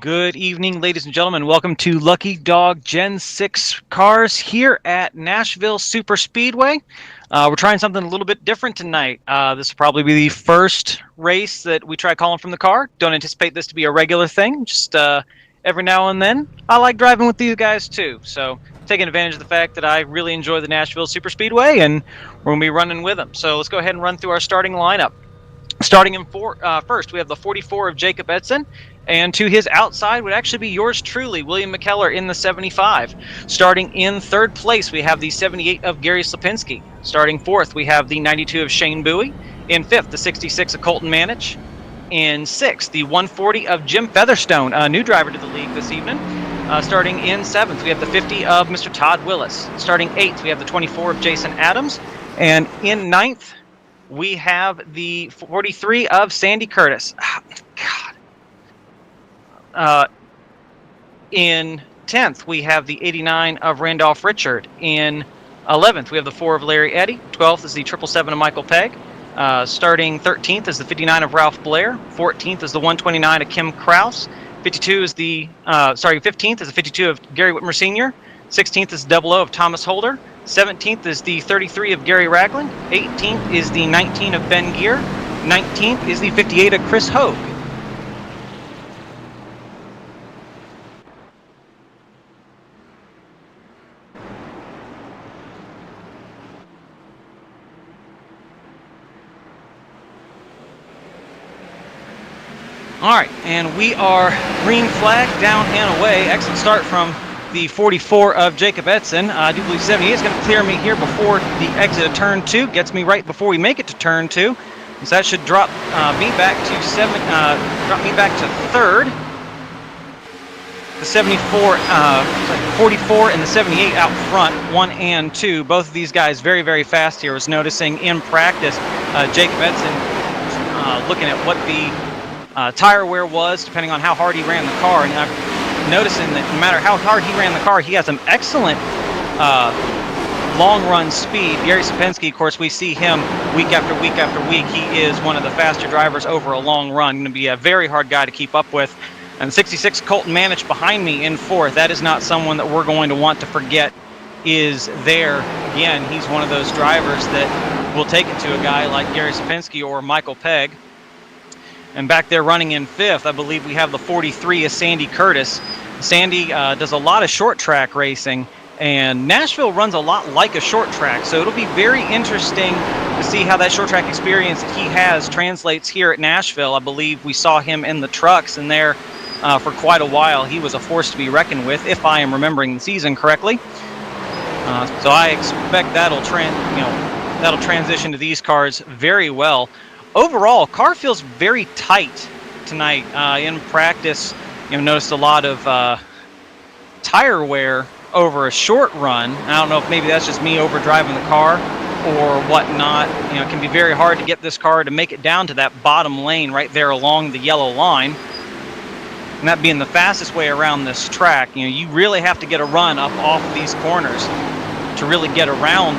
Good evening, ladies and gentlemen. Welcome to Lucky Dog Gen 6 cars here at Nashville Super Speedway. We're trying something a little bit different tonight. This will probably be the first race that we try calling from the car. Don't anticipate this to be a regular thing. Just every now and then, I like driving with these guys too. So taking advantage of the fact that I really enjoy the Nashville Super Speedway, and we're going to be running with them. So let's go ahead and run through our starting lineup. Starting in first, we have the 44 of Jacob Edson, and to his outside would actually be yours truly, William McKellar, in the 75. Starting in third place, we have the 78 of Gary Slapinski. Starting fourth, we have the 92 of Shane Bowie. In fifth, the 66 of Colton Manich. In sixth, the 140 of Jim Featherstone, a new driver to the league this evening. Starting in seventh, we have the 50 of Mr. Todd Willis. Starting eighth, we have the 24 of Jason Adams. And in ninth, we have the 43 of Sandy Curtis. Oh, God. In 10th, we have the 89 of Randolph Richard. In 11th, we have the 4 of Larry Eddy. 12th is the 777 of Michael Pegg. Starting 13th is the 59 of Ralph Blair. 14th is the 129 of Kim Kraus. 15th is the 52 of Gary Whitmer Sr. 16th is 00 of Thomas Holder. 17th is the 33 of Gary Ragland. 18th is the 19 of Ben Gear. 19th is the 58 of Chris Hogue. All right, and we are green flag, down and away. Excellent start from the 44 of Jacob Edson. I do believe 78 is going to clear me here before the exit of turn 2. Gets me right before we make it to turn 2. So that should drop me back to third. The 44 and the 78 out front, 1 and 2. Both of these guys very, very fast here. I was noticing in practice, Jacob Edson looking at what the tire wear was, depending on how hard he ran the car, and I'm noticing that no matter how hard he ran the car, he has an excellent long run speed. Gary Slapinski, of course, we see him week after week after week. He is one of the faster drivers over a long run. Going to be a very hard guy to keep up with. And 66 Colton Manich behind me in fourth. That is not someone that we're going to want to forget is there. Again, he's one of those drivers that will take it to a guy like Gary Slapinski or Michael Pegg. And back there running in fifth, I believe we have the 43 of Sandy Curtis. Sandy does a lot of short track racing, and Nashville runs a lot like a short track, so it'll be very interesting to see how that short track experience that he has translates here at Nashville. I believe we saw him in the trucks and there for quite a while. He was a force to be reckoned with, if I am remembering the season correctly. So I expect that'll transition to these cars very well. Overall, car feels very tight tonight. In practice, noticed a lot of tire wear over a short run. I don't know if maybe that's just me overdriving the car or whatnot. It can be very hard to get this car to make it down to that bottom lane right there along the yellow line. And that being the fastest way around this track, you really have to get a run up off of these corners to really get around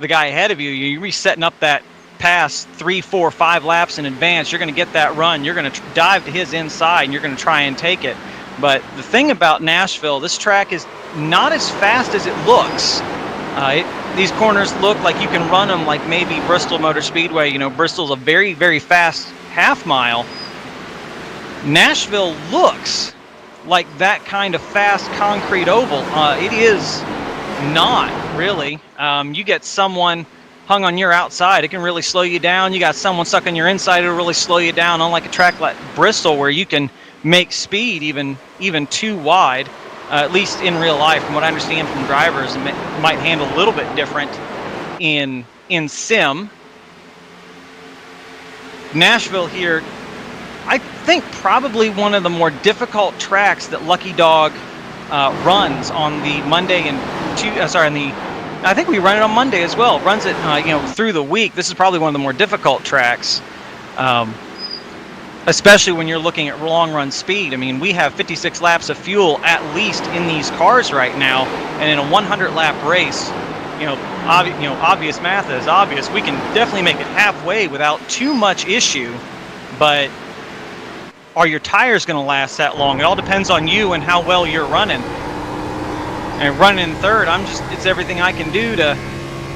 the guy ahead of you. You're resetting up that pass 3, 4, 5 laps in advance. You're going to get that run. You're going to dive to his inside, and you're going to try and take it. But the thing about Nashville, this track is not as fast as it looks. These corners look like you can run them like maybe Bristol Motor Speedway. Bristol's a very, very fast half mile. Nashville looks like that kind of fast concrete oval. It is not really. You get someone hung on your outside, it can really slow you down. You got someone stuck on your inside, it'll really slow you down. Unlike a track like Bristol, where you can make speed even too wide, at least in real life. From what I understand from drivers, it might handle a little bit different in sim. Nashville here, I think probably one of the more difficult tracks that Lucky Dog runs on the Monday and I think we run it on Monday as well. Runs it, through the week. This is probably one of the more difficult tracks, especially when you're looking at long run speed. I mean, we have 56 laps of fuel at least in these cars right now, and in a 100-lap race, obvious math is obvious. We can definitely make it halfway without too much issue, but are your tires going to last that long? It all depends on you and how well you're running. And running in third, it's everything I can do to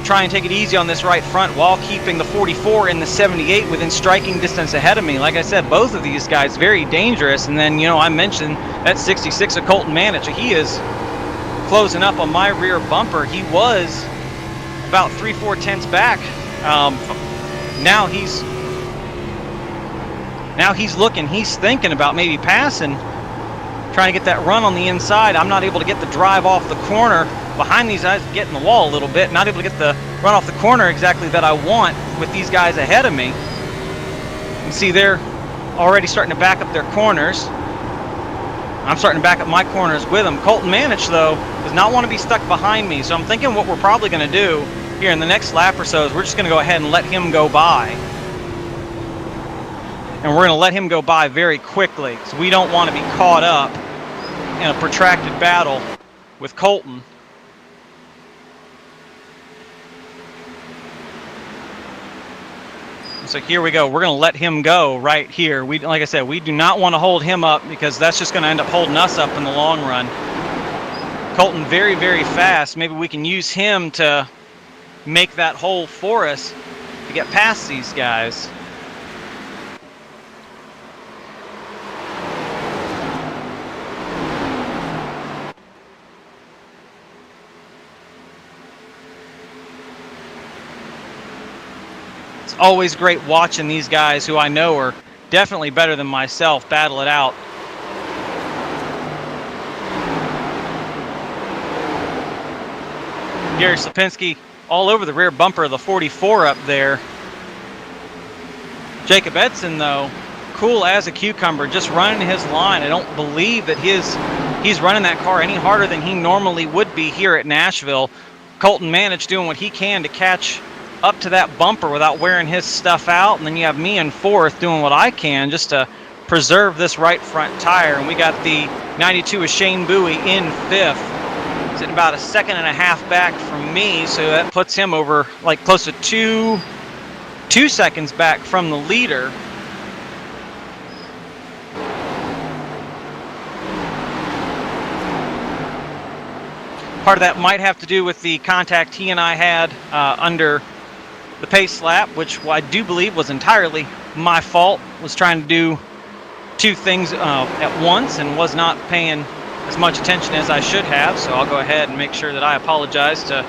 try and take it easy on this right front while keeping the 44 and the 78 within striking distance ahead of me. Like I said, both of these guys very dangerous. And then, I mentioned that 66 of Colton Manich. He is closing up on my rear bumper. He was about 3/4 tenths back. Now he's looking. He's thinking about maybe passing, trying to get that run on the inside. I'm not able to get the drive off the corner behind these guys, getting the wall a little bit, not able to get the run off the corner exactly that I want with these guys ahead of me. You can see they're already starting to back up their corners. I'm starting to back up my corners with them. Colton Manich, though, does not want to be stuck behind me, so I'm thinking what we're probably going to do here in the next lap or so is we're just going to go ahead and let him go by. And we're going to let him go by very quickly, because we don't want to be caught up in a protracted battle with Colton. So here we go. We're going to let him go right here. Like I said, we do not want to hold him up, because that's just going to end up holding us up in the long run. Colton very, very fast. Maybe we can use him to make that hole for us to get past these guys. Always great watching these guys who I know are definitely better than myself battle it out. Gary Slipinski all over the rear bumper of the 44 up there. Jacob Edson, though, cool as a cucumber, just running his line. I don't believe that he's running that car any harder than he normally would be here at Nashville. Colton Manich doing what he can to catch up to that bumper without wearing his stuff out, and then you have me in fourth doing what I can just to preserve this right front tire. And we got the 92 of Shane Bowie in fifth, sitting about a second and a half back from me, so that puts him over like close to two seconds back from the leader. Part of that might have to do with the contact he and I had under the pace lap, which I do believe was entirely my fault. Was trying to do two things at once and was not paying as much attention as I should have. So I'll go ahead and make sure that I apologize to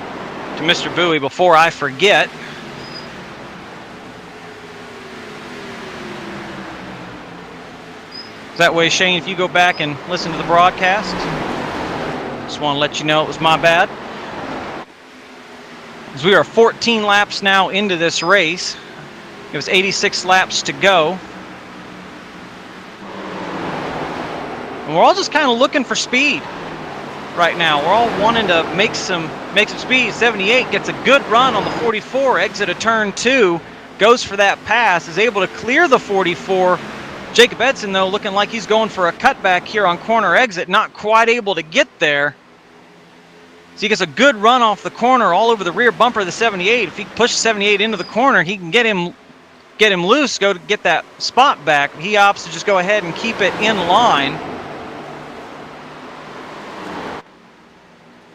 Mr. Bowie before I forget. That way, Shane, if you go back and listen to the broadcast, just want to let you know it was my bad. As we are 14 laps now into this race. It was 86 laps to go. And we're all just kind of looking for speed right now. We're all wanting to make some speed. 78 gets a good run on the 44, exit of turn 2, goes for that pass, is able to clear the 44. Jacob Edson, though, looking like he's going for a cutback here on corner exit, not quite able to get there. So he gets a good run off the corner all over the rear bumper of the 78. If he pushes 78 into the corner, he can get him loose, go to get that spot back. He opts to just go ahead and keep it in line.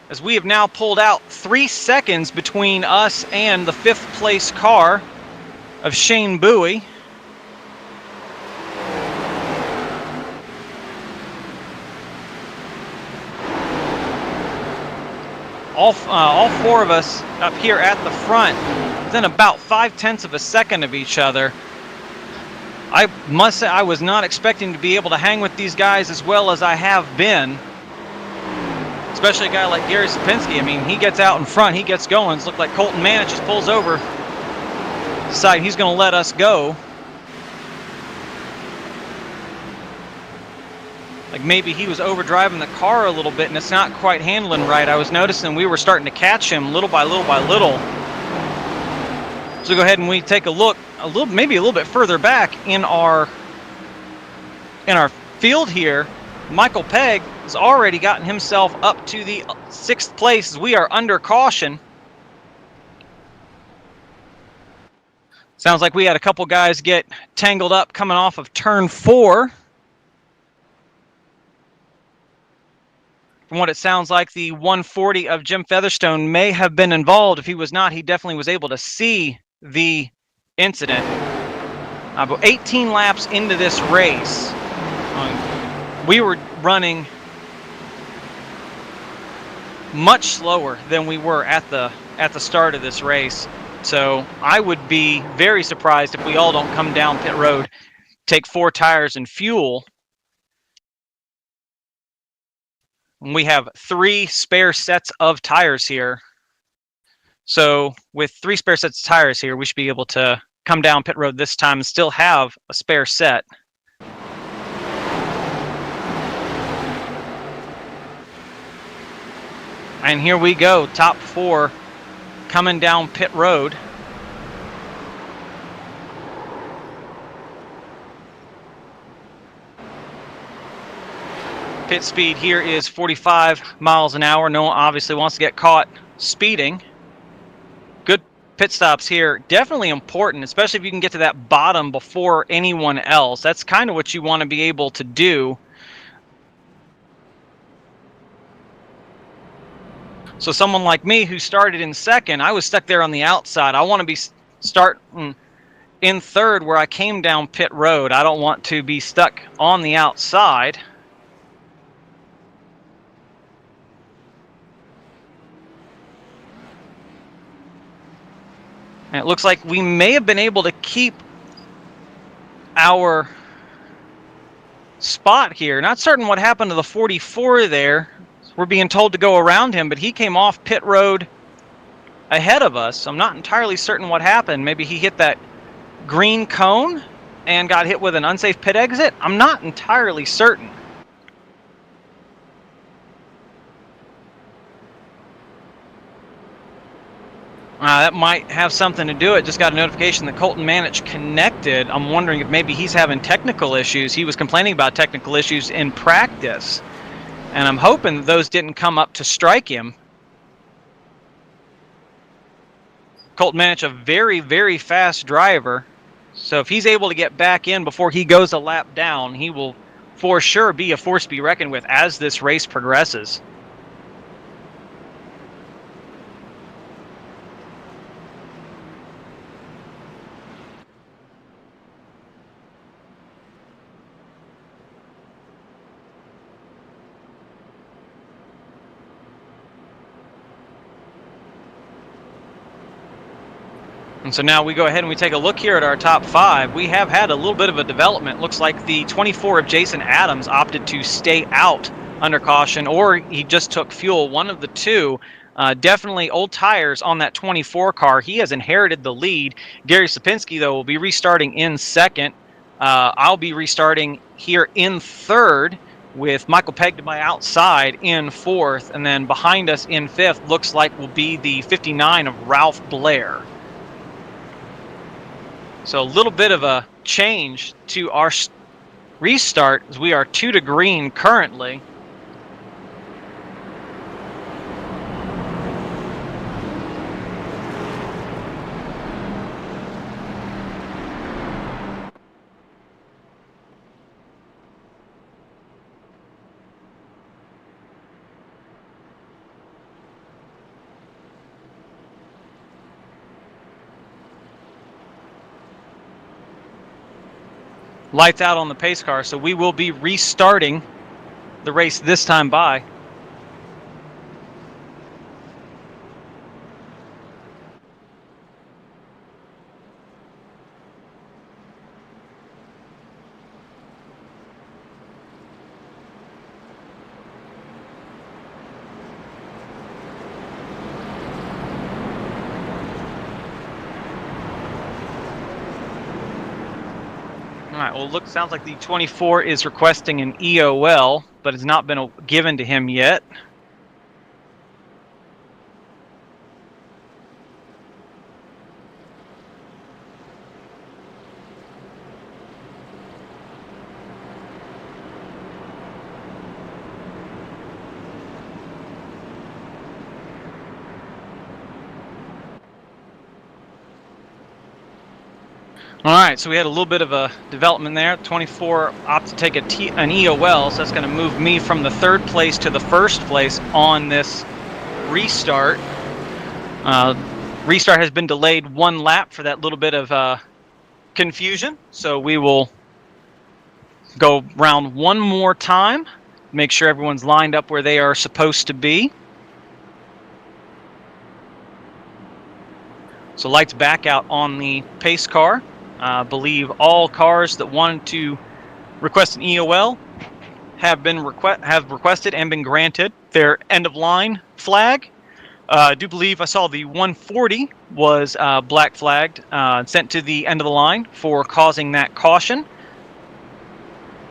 As we have now pulled out 3 seconds between us and the 5th place car of Shane Bowie. All 4 of us up here at the front within about 0.5 of a second of each other. I must say I was not expecting to be able to hang with these guys as well as I have been. Especially a guy like Gary Sapinski. I mean, he gets out in front, he gets going. It's looked like Colton Manich just pulls over, decide he's going to let us go. Like maybe he was overdriving the car a little bit and it's not quite handling right. I was noticing we were starting to catch him little by little by little. So go ahead and we take a look maybe a little bit further back in our field here. Michael Pegg has already gotten himself up to the 6th place as we are under caution. Sounds like we had a couple guys get tangled up coming off of turn 4. From what it sounds like, the 140 of Jim Featherstone may have been involved. If he was not, he definitely was able to see the incident. About 18 laps into this race, we were running much slower than we were at the start of this race. So I would be very surprised if we all don't come down pit road, take 4 tires and fuel. And we have 3 spare sets of tires here. So with 3 spare sets of tires here, we should be able to come down pit road this time and still have a spare set. And here we go, top 4 coming down pit road. Pit speed here is 45 miles an hour. No one obviously wants to get caught speeding. Good pit stops here. Definitely important, especially if you can get to that bottom before anyone else. That's kind of what you want to be able to do. So someone like me who started in second, I was stuck there on the outside. I want to be starting in third where I came down pit road. I don't want to be stuck on the outside. And it looks like we may have been able to keep our spot here. Not certain what happened to the 44 there. We're being told to go around him, but he came off pit road ahead of us. I'm not entirely certain what happened. Maybe he hit that green cone and got hit with an unsafe pit exit. I'm not entirely certain. That might have something to do it. Just got a notification that Colton Manich connected. I'm wondering if maybe he's having technical issues. He was complaining about technical issues in practice. And I'm hoping those didn't come up to strike him. Colton Manich, a very, very fast driver. So if he's able to get back in before he goes a lap down, he will for sure be a force to be reckoned with as this race progresses. And so now we go ahead and we take a look here at our top 5. We have had a little bit of a development. Looks like the 24 of Jason Adams opted to stay out under caution, or he just took fuel. One of the two. Definitely old tires on that 24 car. He has inherited the lead. Gary Sapinski, though, will be restarting in second. I'll be restarting here in third with Michael Pegg to my outside in fourth. And then behind us in fifth looks like will be the 59 of Ralph Blair. So a little bit of a change to our restart as we are 2 to green currently. Lights out on the pace car, so we will be restarting the race this time by. All right, well, sounds like the 24 is requesting an EOL, but it's not been given to him yet. All right, so we had a little bit of a development there. 24 opted to take an EOL, so that's going to move me from the 3rd place to the 1st place on this restart. Restart has been delayed 1 lap for that little bit of confusion, so we will go round 1 more time, make sure everyone's lined up where they are supposed to be. So lights back out on the pace car. I believe all cars that wanted to request an EOL have requested and been granted their end of line flag. I do believe I saw the 140 was black flagged, sent to the end of the line for causing that caution.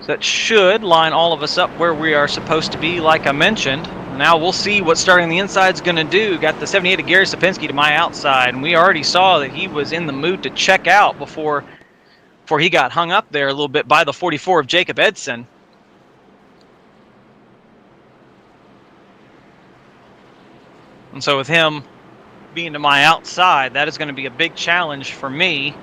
So that should line all of us up where we are supposed to be, like I mentioned. Now we'll see what starting the inside is going to do. Got the 78 of Gary Sapinski to my outside, and we already saw that he was in the mood to check out before he got hung up there a little bit by the 44 of Jacob Edson. And so with him being to my outside, that is going to be a big challenge for me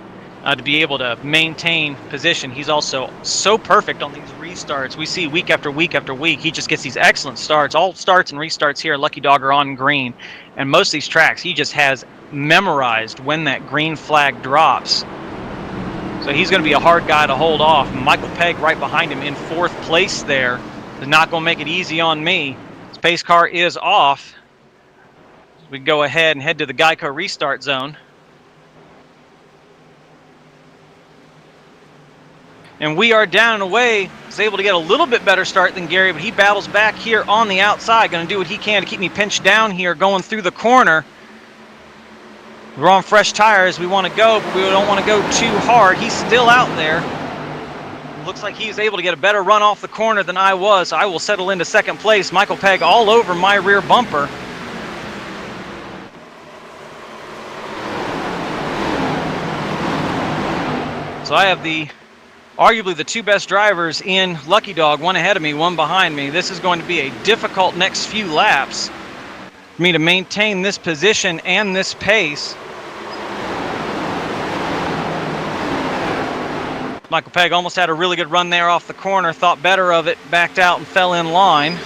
to be able to maintain position. He's also so perfect on these restarts. We see week after week after week, he just gets these excellent starts. All starts and restarts here, Lucky Dog are on green. And most of these tracks, he just has memorized when that green flag drops. So he's going to be a hard guy to hold off. Michael Pegg right behind him in 4th place there is not going to make it easy on me. His pace car is off. We can go ahead and head to the Geico restart zone. And we are down and away. He's able to get a little bit better start than Gary, but he battles back here on the outside. Going to do what he can to keep me pinched down here going through the corner. We're on fresh tires. We want to go, but we don't want to go too hard. He's still out there. Looks like he's able to get a better run off the corner than I was. I will settle into 2nd place. Michael Pegg all over my rear bumper. So I have arguably the 2 best drivers in Lucky Dog, one ahead of me, one behind me. This is going to be a difficult next few laps for me to maintain this position and this pace. Michael Pegg almost had a really good run there off the corner, thought better of it, backed out and fell in line.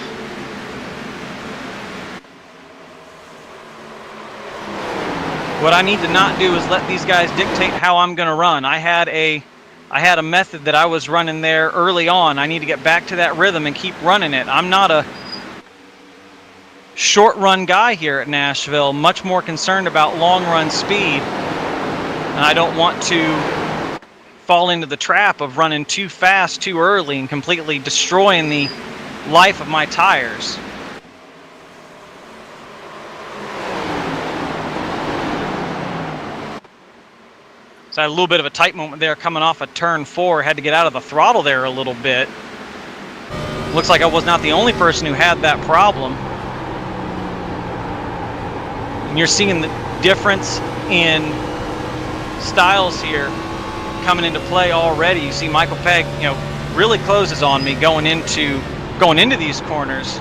What I need to not do is let these guys dictate how I'm going to run. I had a method that I was running there early on. I need to get back to that rhythm and keep running it. I'm not a short run guy here at Nashville, much more concerned about long run speed. And I don't want to fall into the trap of running too fast too early and completely destroying the life of my tires. So I had a little bit of a tight moment there coming off of turn 4. Had to get out of the throttle there a little bit. Looks like I was not the only person who had that problem. And you're seeing the difference in styles here coming into play already. You see Michael Pegg, really closes on me going into these corners.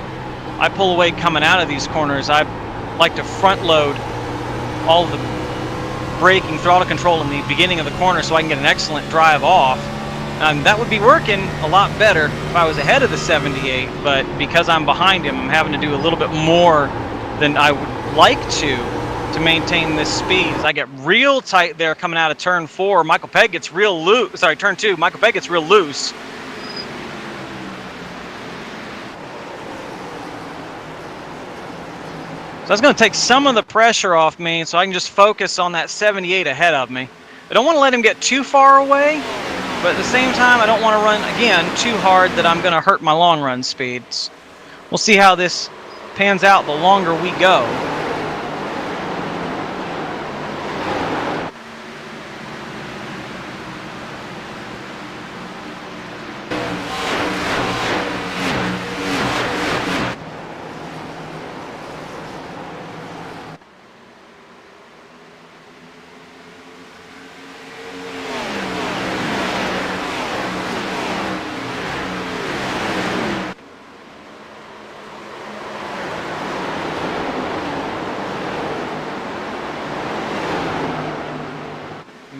I pull away coming out of these corners. I like to front load all of the braking, throttle control in the beginning of the corner so I can get an excellent drive off. And that would be working a lot better if I was ahead of the 78, but because I'm behind him, I'm having to do a little bit more than I would like to maintain this speed. As I get real tight there coming out of turn 4, Michael Pegg gets real loose. Sorry, turn 2, Michael Pegg gets real loose. So that's going to take some of the pressure off me so I can just focus on that 78 ahead of me. I don't want to let him get too far away, but at the same time, I don't want to run, again, too hard that I'm going to hurt my long run speeds. We'll see how this pans out the longer we go.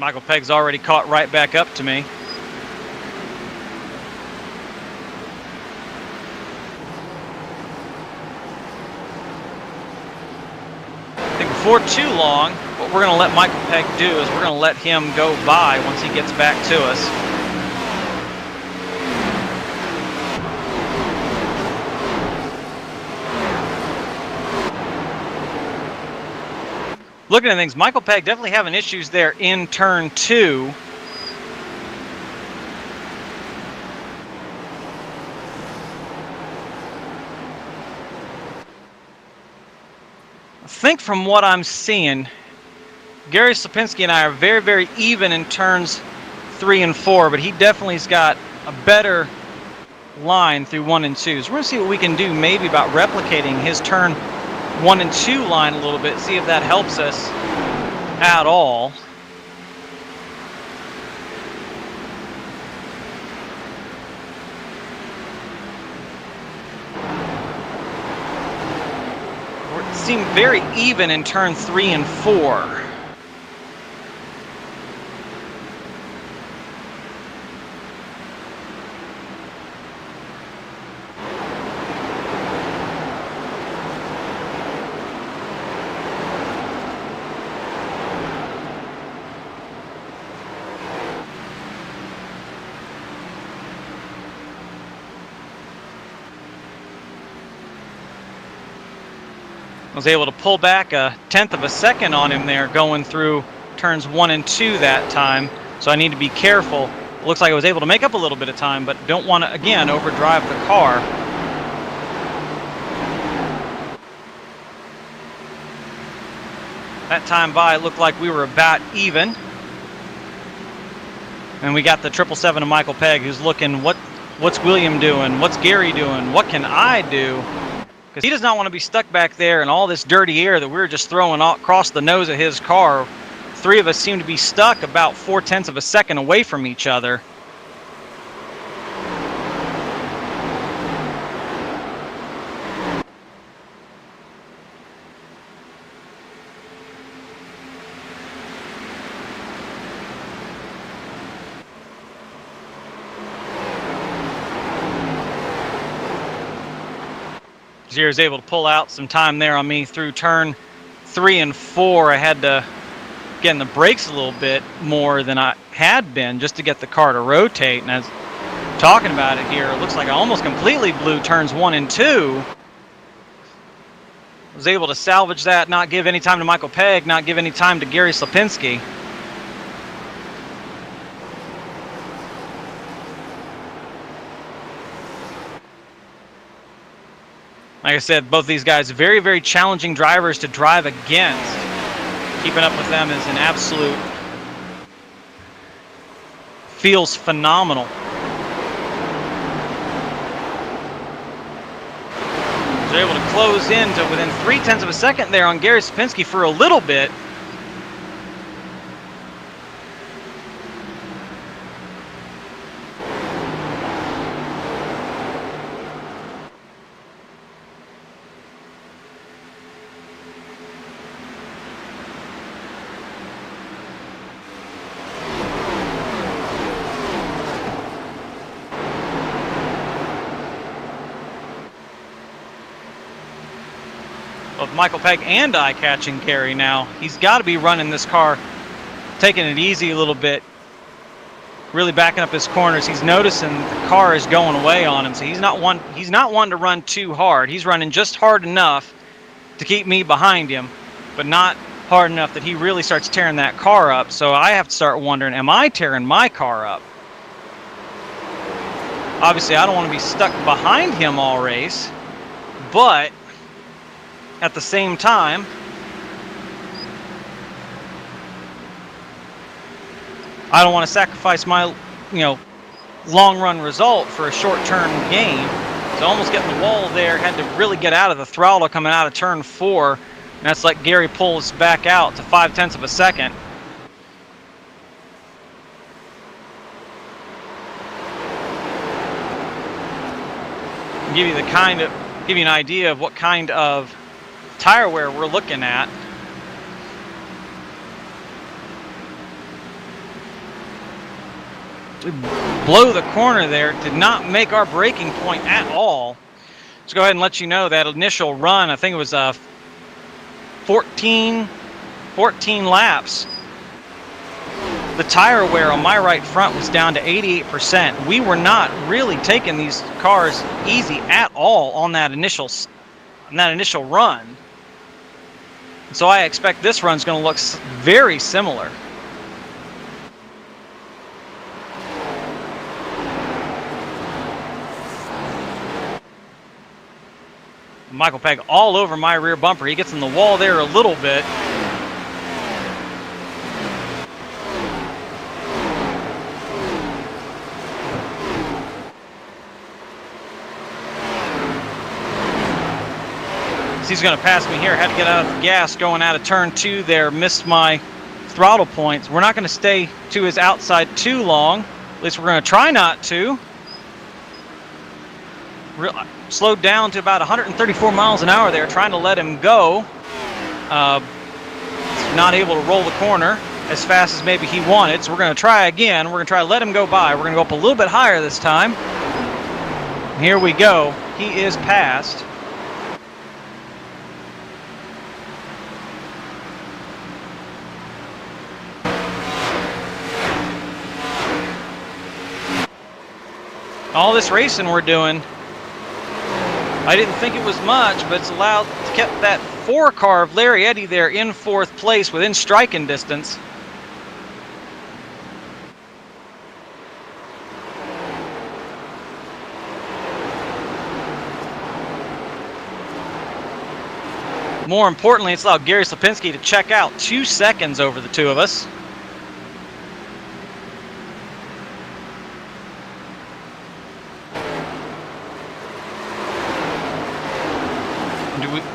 Michael Pegg's already caught right back up to me. I think before too long, what we're going to let Michael Pegg do is we're going to let him go by once he gets back to us. Looking at things, Michael Pegg definitely having issues there in turn 2. I think from what I'm seeing, Gary Slapinski and I are very, very even in turns 3 and 4, but he definitely's got a better line through 1 and 2. So we're going to see what we can do maybe about replicating his turn 1 and 2 line a little bit, see if that helps us at all. It seemed very even in turn 3 and 4. Was able to pull back 1/10 of a second on him there going through turns 1 and 2 that time. So I need to be careful. Looks like I was able to make up a little bit of time, but don't want to, again, overdrive the car. That time by, it looked like we were about even. And we got the 777 of Michael Pegg, who's looking, what's William doing? What's Gary doing? What can I do? Because he does not want to be stuck back there in all this dirty air that we're just throwing across the nose of his car. 3 of us seem to be stuck about 4/10 of a second away from each other. Zier is able to pull out some time there on me through turn 3 and 4. I had to get in the brakes a little bit more than I had been just to get the car to rotate. And as talking about it here, it looks like I almost completely blew turns 1 and 2. Was able to salvage that, not give any time to Michael Pegg, not give any time to Gary Slapinski. Like I said, both these guys, very, very challenging drivers to drive against. Keeping up with them is an absolute, feels phenomenal. They're able to close in to within 3/10 of a second there on Gary Slapinski for a little bit. Of Michael Pegg and I catching Gary now. He's got to be running this car, taking it easy a little bit, really backing up his corners. He's noticing the car is going away on him, so he's not wanting to run too hard. He's running just hard enough to keep me behind him, but not hard enough that he really starts tearing that car up. So I have to start wondering, am I tearing my car up? Obviously, I don't want to be stuck behind him all race, but at the same time, I don't want to sacrifice my, long run result for a short turn gain. So almost getting the wall there, had to really get out of the throttle coming out of turn 4. And that's like Gary pulls back out to 5/10 of a second. Give you an idea of what kind of tire wear we're looking at. blow the corner there. Did not make our braking point at all. Let's go ahead and let you know that initial run, I think it was 14 laps. The tire wear on my right front was down to 88%. We were not really taking these cars easy at all on that initial run. So I expect this run's going to look very similar. Michael Pegg all over my rear bumper. He gets in the wall there a little bit. He's going to pass me here. Had to get out of the gas going out of turn 2 there. Missed my throttle points. We're not going to stay to his outside too long. At least we're going to try not to. Slowed down to about 134 miles an hour there, trying to let him go. Not able to roll the corner as fast as maybe he wanted. So we're going to try again. We're going to try to let him go by. We're going to go up a little bit higher this time. Here we go. He is passed. All this racing we're doing, I didn't think it was much, but it's kept that 4-car of Larry Eddy there in 4th place within striking distance. More importantly, it's allowed Gary Slapinski to check out 2 seconds over the two of us.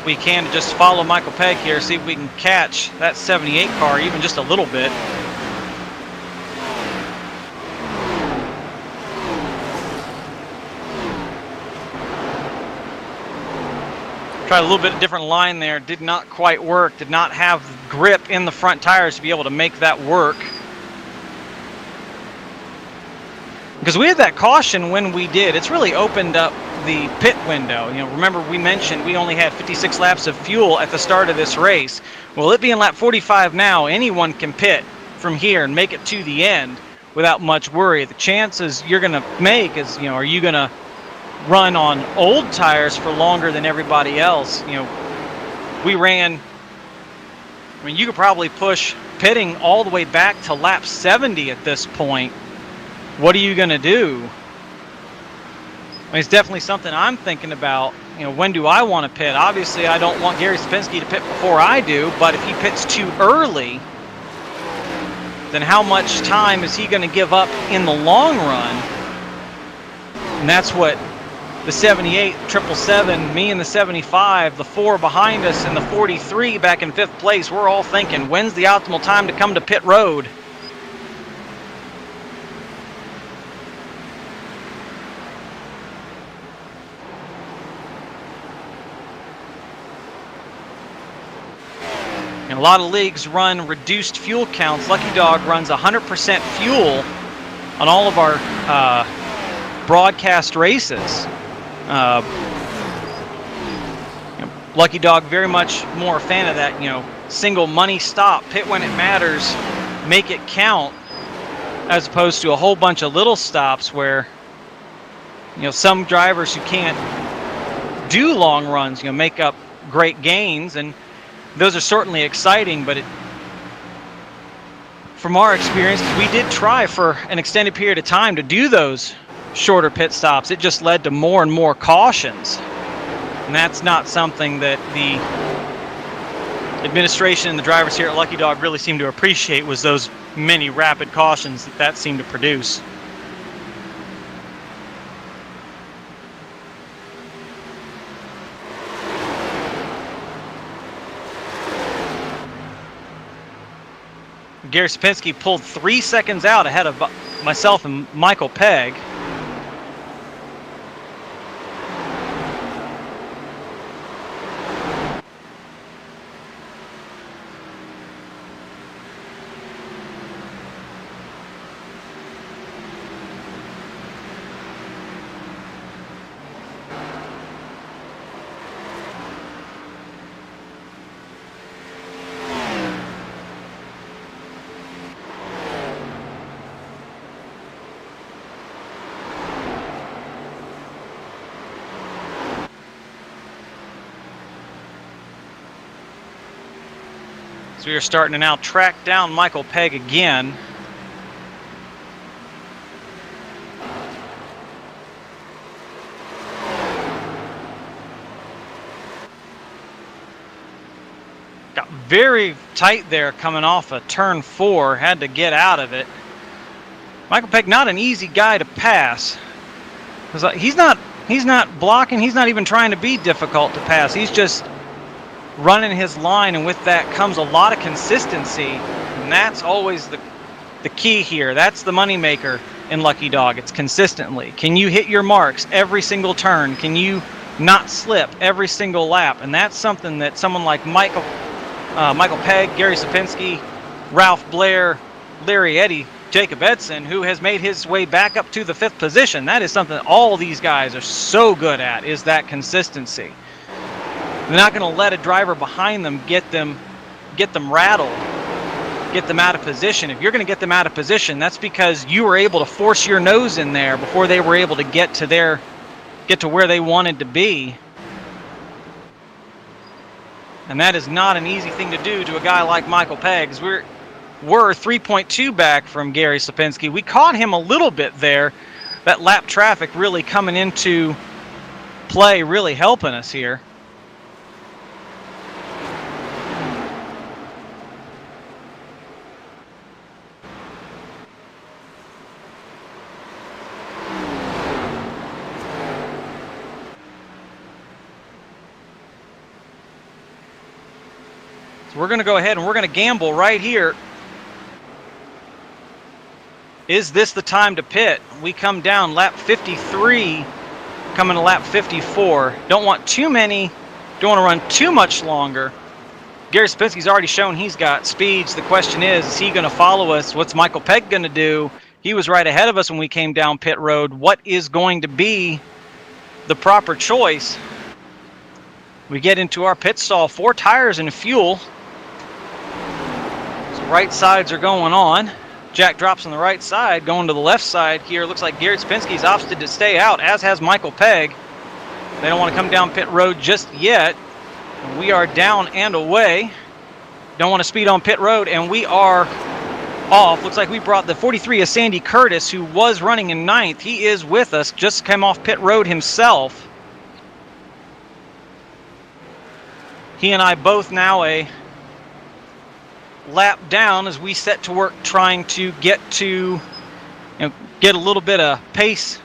We can just follow Michael Pegg here, see if we can catch that 78 car even just a little bit. Tried a little bit of different line there, did not quite work, did not have grip in the front tires to be able to make that work. Because we had that caution when we did, it's really opened up the pit window. You know, remember we mentioned we only had 56 laps of fuel at the start of this race. Well, it being lap 45 now, anyone can pit from here and make it to the end without much worry. The chances you're going to make is, you know, are you going to run on old tires for longer than everybody else? You know, we ran, I mean, you could probably push pitting all the way back to lap 70 at this point. What are you going to do? I mean, it's definitely something I'm thinking about. You know, when do I want to pit? Obviously, I don't want Gary Slapinski to pit before I do, but if he pits too early, then how much time is he going to give up in the long run? And that's what the 78, 777, me and the 75, the 4 behind us, and the 43 back in 5th place, we're all thinking, when's the optimal time to come to pit road? And a lot of leagues run reduced fuel counts. Lucky Dog runs 100% fuel on all of our broadcast races. Lucky Dog very much more a fan of that, you know, single money stop, pit when it matters, make it count, as opposed to a whole bunch of little stops where, you know, some drivers who can't do long runs, you know, make up great gains, and those are certainly exciting, but from our experience, we did try for an extended period of time to do those shorter pit stops. It just led to more and more cautions. And that's not something that the administration and the drivers here at Lucky Dog really seem to appreciate, was those many rapid cautions that seemed to produce. Gary Slapinski pulled 3 seconds out ahead of myself and Michael Pegg. So we are starting to now track down Michael Pegg again. Got very tight there coming off a turn 4, had to get out of it. Michael Pegg, not an easy guy to pass. He's not blocking, he's not even trying to be difficult to pass. He's just running his line, and with that comes a lot of consistency, and that's always the key here. That's the moneymaker in Lucky Dog. It's consistently. Can you hit your marks every single turn? Can you not slip every single lap? And that's something that someone like Michael Pegg, Gary Sapinski, Ralph Blair, Larry Eddy, Jacob Edson, who has made his way back up to the 5th position. That is something that all these guys are so good at, is that consistency. They're not going to let a driver behind them get them rattled, get them out of position. If you're going to get them out of position, that's because you were able to force your nose in there before they were able to get to where they wanted to be. And that is not an easy thing to do to a guy like Michael Pegg. We're 3.2 back from Gary Sapinski. We caught him a little bit there. That lap traffic really coming into play, really helping us here. So we're going to go ahead and we're going to gamble right here. Is this the time to pit? We come down lap 53, coming to lap 54. Don't want too many, don't want to run too much longer. Gary Sapinski's already shown he's got speeds. The question is he going to follow us? What's Michael Pegg going to do? He was right ahead of us when we came down pit road. What is going to be the proper choice? We get into our pit stall, 4 tires and fuel. So right sides are going on. Jack drops on the right side, going to the left side here. Looks like Gary Sapinski's opted to stay out, as has Michael Pegg. They don't want to come down pit road just yet. We are down and away. Don't want to speed on pit road, and we are off. Looks like we brought the 43 of Sandy Curtis, who was running in 9th. He is with us, just came off pit road himself. He and I both now a lap down as we set to work trying to get a little bit of pace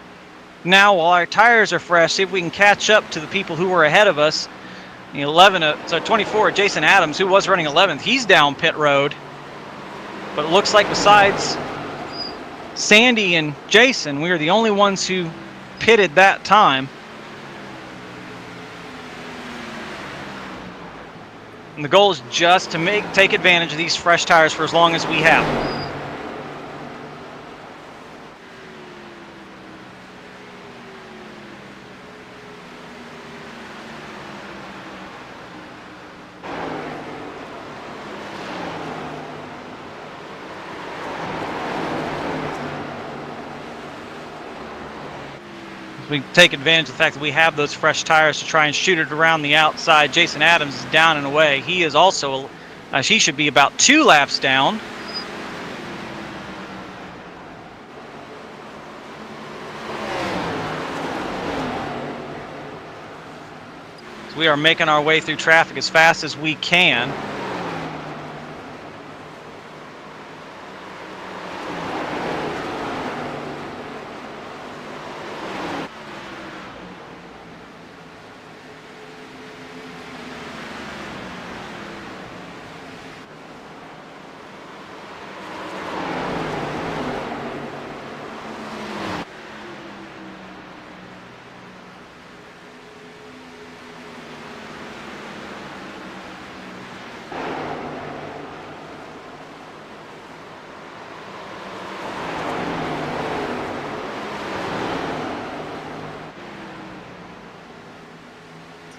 now while our tires are fresh. See if we can catch up to the people who were ahead of us. 24, Jason Adams, who was running 11th, he's down pit road. But it looks like besides Sandy and Jason, we are the only ones who pitted that time. And the goal is just to take advantage of these fresh tires for as long as we have them. We take advantage of the fact that we have those fresh tires to try and shoot it around the outside. Jason Adams is down and away. He is also, he should be about 2 laps down. So we are making our way through traffic as fast as we can.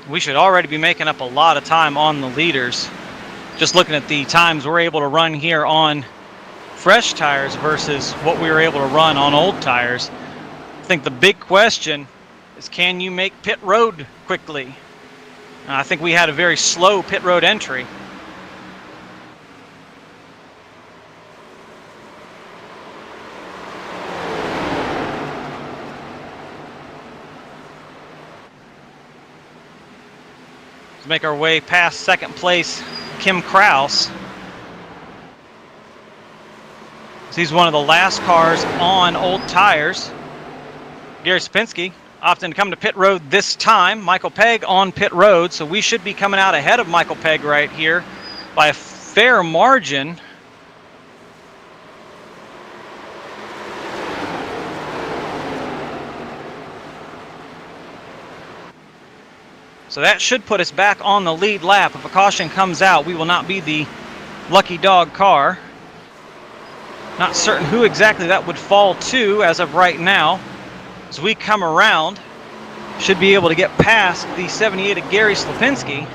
We should already be making up a lot of time on the leaders. Just looking at the times we're able to run here on fresh tires versus what we were able to run on old tires. I think the big question is, can you make pit road quickly? I think we had a very slow pit road entry. Let's make our way past second place Kim Kraus. He's one of the last cars on old tires. Gary Sapinski opting to come to pit road this time. Michael Pegg on pit road, so we should be coming out ahead of Michael Pegg right here by a fair margin. So that should put us back on the lead lap. If a caution comes out, we will not be the lucky dog car. Not certain who exactly that would fall to as of right now. As we come around, should be able to get past the 78 of Gary Slapinski.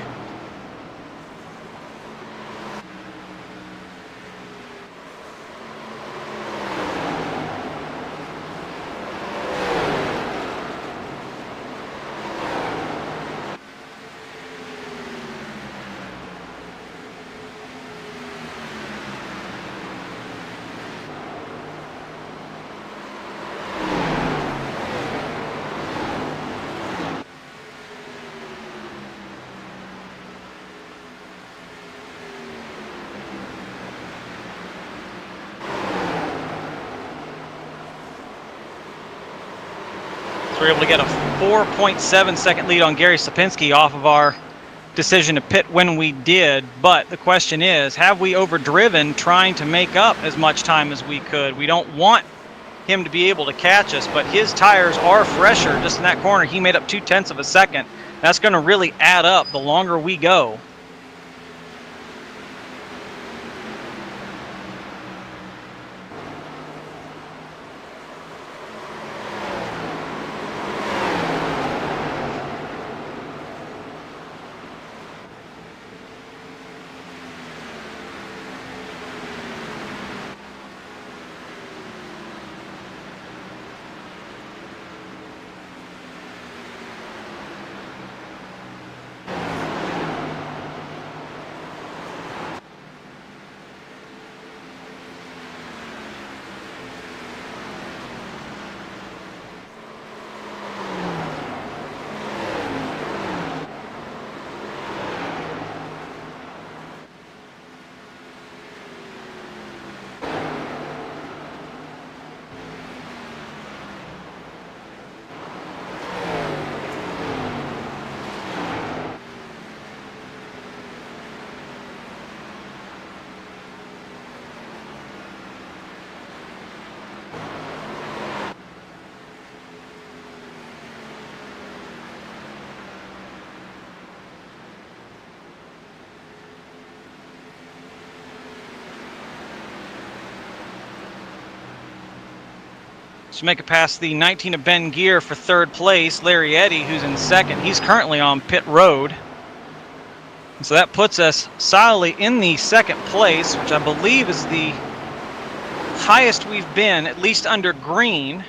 We're able to get a 4.7 second lead on Gary Sapinski off of our decision to pit when we did. But the question is, have we overdriven trying to make up as much time as we could? We don't want him to be able to catch us, but his tires are fresher. Just in that corner, he made up 0.2 of a second. That's going to really add up the longer we go. To make it past the 19 of Ben Gear for third place. Larry Eddy, who's in second, he's currently on pit road. And so that puts us solidly in the second place, which I believe is the highest we've been, at least under green.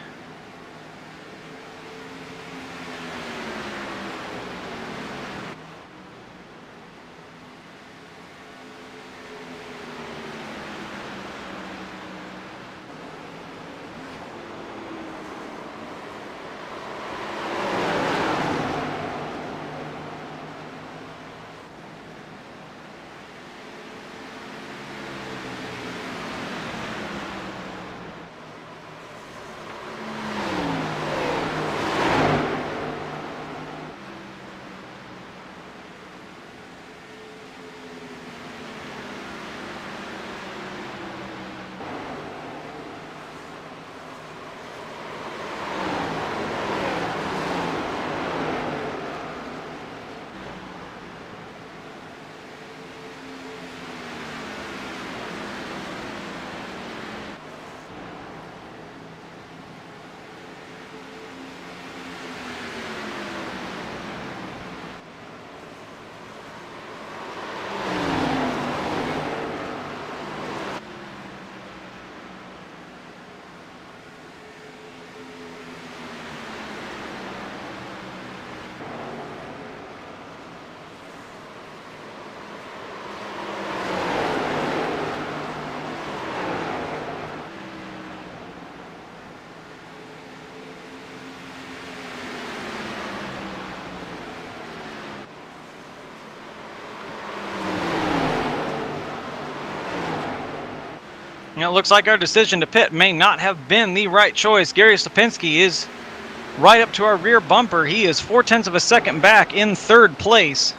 It looks like our decision to pit may not have been the right choice. Gary Sapinski is right up to our rear bumper. He is 0.4 of a second back in third place.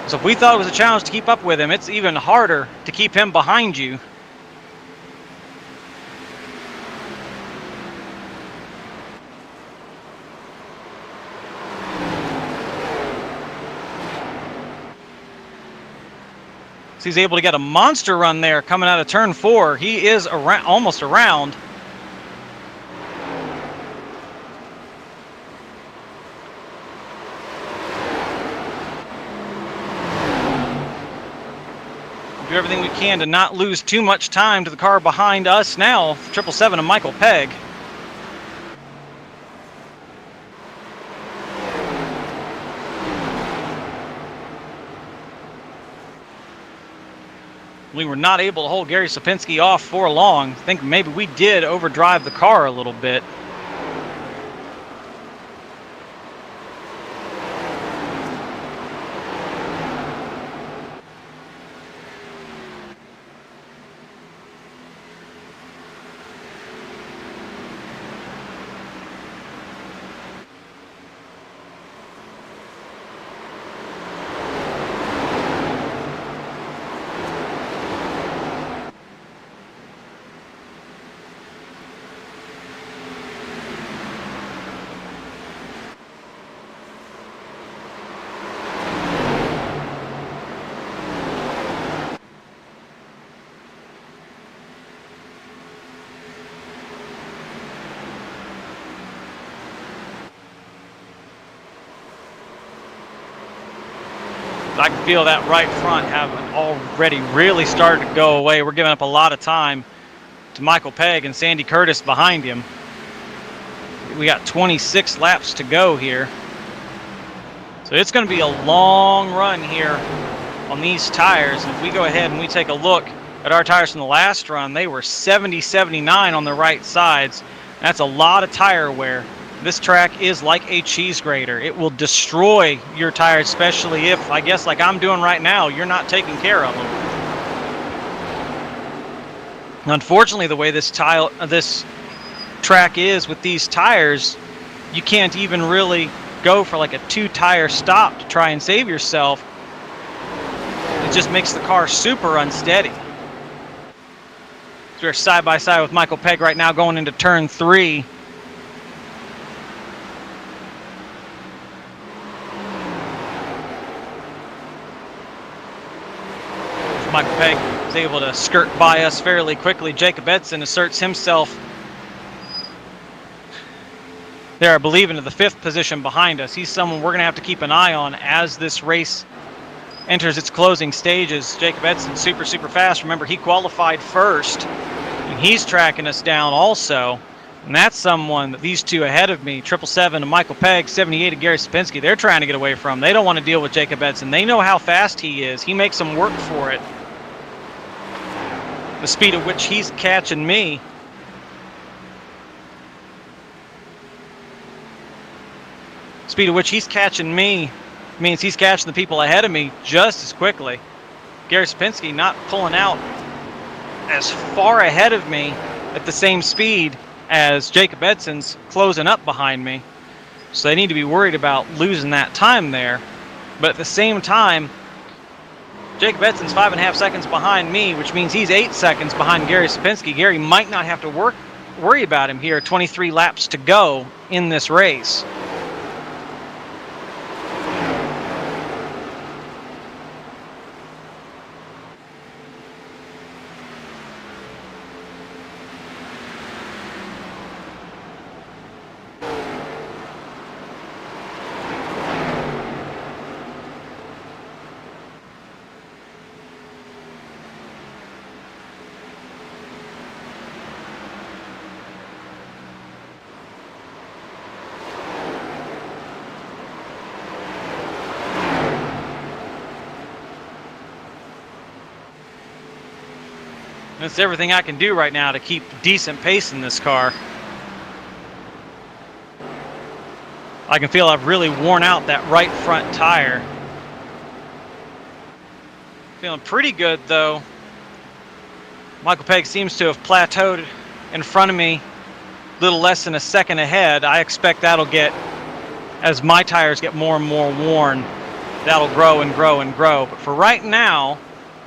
So if we thought it was a challenge to keep up with him, it's even harder to keep him behind you. So he's able to get a monster run there coming out of turn 4. He is around, almost around. Do everything we can to not lose too much time to the car behind us now, 777 and Michael Pegg. We were not able to hold Gary Sapinski off for long. I think maybe we did overdrive the car a little bit. I can feel that right front having already really started to go away. We're giving up a lot of time to Michael Pegg and Sandy Curtis behind him. We got 26 laps to go here. So it's going to be a long run here on these tires. And if we go ahead and we take a look at our tires from the last run, they were 70-79 on the right sides. That's a lot of tire wear. This track is like a cheese grater. It will destroy your tires, especially if, I guess like I'm doing right now, you're not taking care of them. Unfortunately, the way this track is with these tires, you can't even really go for like a 2-tire stop to try and save yourself. It just makes the car super unsteady. So we're side by side with Michael Pegg right now going into turn 3. Michael Pegg is able to skirt by us fairly quickly. Jacob Edson asserts himself there, I believe, into the 5th position behind us. He's someone we're going to have to keep an eye on as this race enters its closing stages. Jacob Edson super fast. Remember, he qualified first, and he's tracking us down also. And that's someone that these two ahead of me, 777 and Michael Pegg, 78 and Gary Sapinski, they're trying to get away from. They don't want to deal with Jacob Edson. They know how fast he is. He makes them work for it. The speed at which he's catching me. Speed at which he's catching me means he's catching the people ahead of me just as quickly. Gary Sapinski not pulling out as far ahead of me at the same speed as Jacob Edson's closing up behind me. So they need to be worried about losing that time there. But at the same time, Jacob Edson's 5.5 seconds behind me, which means he's 8 seconds behind Gary Sapinski. Gary might not have to worry about him here. 23 laps to go in this race. That's everything I can do right now to keep decent pace in this car. I can feel I've really worn out that right front tire. Feeling pretty good, though. Michael Pegg seems to have plateaued in front of me, a little less than a second ahead. I expect that'll get, as my tires get more and more worn, that'll grow and grow and grow. But for right now,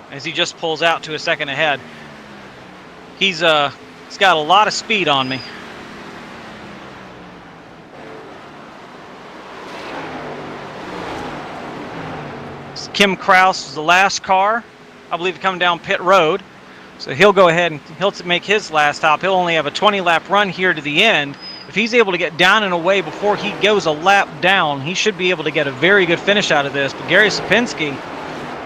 as he just pulls out to a second ahead, he's got a lot of speed on me. Kim Kraus is the last car, I believe, coming down pit road. So he'll go ahead and he'll make his last stop. He'll only have a 20-lap run here to the end. If he's able to get down and away before he goes a lap down, he should be able to get a very good finish out of this. But Gary Sapinski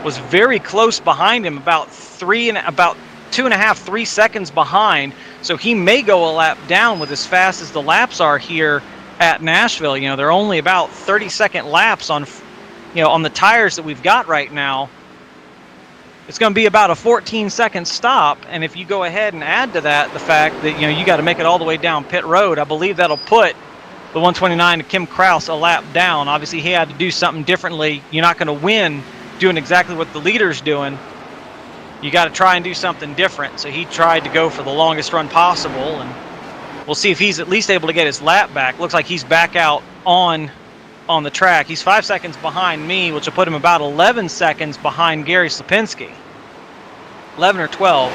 was very close behind him, about 2.5, 3 seconds behind. So he may go a lap down with as fast as the laps are here at Nashville. You know, they're only about 30-second laps on, on the tires that we've got right now. It's going to be about a 14-second stop, and if you go ahead and add to that the fact that you got to make it all the way down pit road, I believe that'll put the 129 to Kim Kraus a lap down. Obviously, he had to do something differently. You're not going to win doing exactly what the leader's doing. You got to try and do something different. So he tried to go for the longest run possible, and we'll see if he's at least able to get his lap back. Looks like he's back out on the track. He's 5 seconds behind me, which will put him about 11 seconds behind Gary Sapinski. 11 or 12.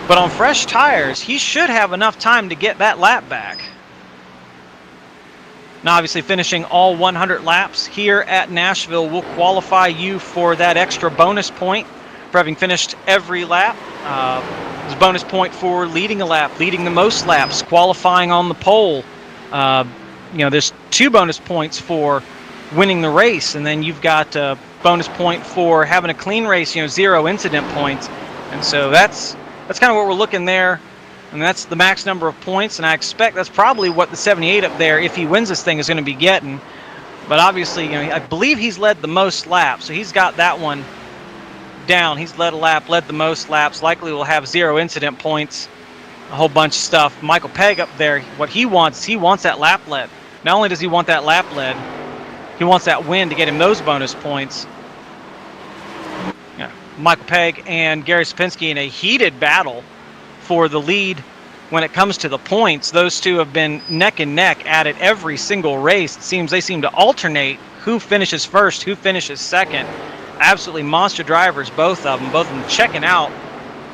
But on fresh tires, he should have enough time to get that lap back. Now, obviously, finishing all 100 laps here at Nashville will qualify you for that extra bonus point for having finished every lap. There's a bonus point for leading a lap, leading the most laps, qualifying on the pole. There's 2 bonus points for winning the race, and then you've got a bonus point for having a clean race, 0 incident points. And so that's kind of what we're looking there, and that's the max number of points, and I expect that's probably what the 78 up there, if he wins this thing, is going to be getting. But obviously, I believe he's led the most laps, so he's got that one down. He's led a lap, led the most laps, likely will have 0 incident points, a whole bunch of stuff. Michael Pegg up there, what he wants that lap lead. Not only does he want that lap lead, he wants that win to get him those bonus points. Michael Pegg and Gary Sapinski in a heated battle for the lead when it comes to the points. Those two have been neck and neck at it every single race. It seems they seem to alternate who finishes first, who finishes second. Absolutely monster drivers, both of them checking out